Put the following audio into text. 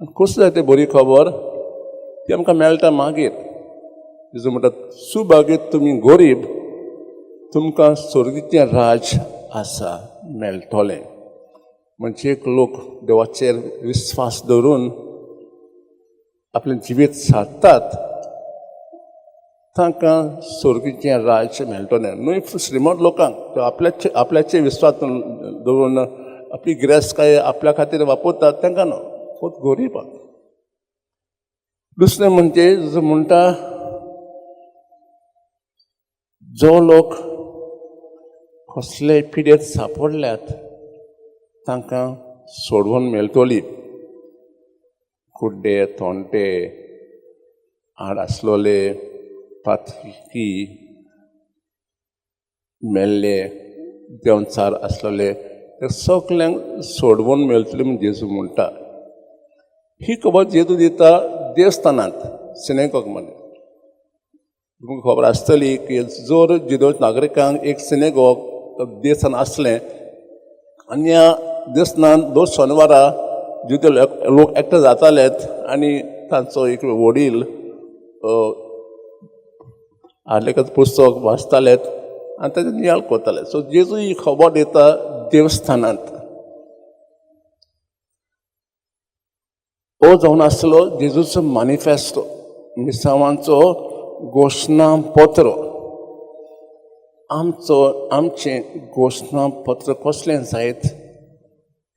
कसली जाता बरी खबर ती आमकां मेळटा मागीर. जेजू म्हणटात सुभागीत तुमी गरीब, तुमकां स्वर्गीचें राज आसा मेळटलें. म्हणजे लोक देवाचेर विस्वास दवरून आपलें जिवीत सादतात तांकां स्वर्गीचें राज मेळटलें. न्हय श्रीमंत लोकांक आपल्याचे विस्वास दवरून आपली गिरेस्तकाय आपल्या खातीर वापरतात तांकां न्हय, फक्त गरीबाक. दुसरें म्हणजे जो म्हणटा जो लोक कसलेय पिडेत सांपडल्यात तांकां सोडवून मेळटली. कुड्डे, थोंटे, आड आसलोले, पातकी, मेल्ले, देंवचार आसलोले ते सगल्यांक सोडवून मेळटली म्हूण जेजू म्हणटा. ही खबर जेजू दिता देवस्थानांत, सिनेगॉग मध्ये. तुमकां खबर आसतली की जर जुदो नागरिकांक एक सिनेगॉग देवस्थान आसलें आनी ह्या देवस्थानांत दर शेनवारा जुदे लोक एकठांय जातालेत आनी तांचो एक वडील आर्लेकाचं पुस्तक वाचतालेत आनी ताचें नियाळ करताले. सो जेजू ही खबर दिता देवस्थानांत. हो जावन आसलो जेजूचो मॅनिफेस्टो, मिसावांचो घोशणापत्र. आमचें घोशणापत्र कसलें जायत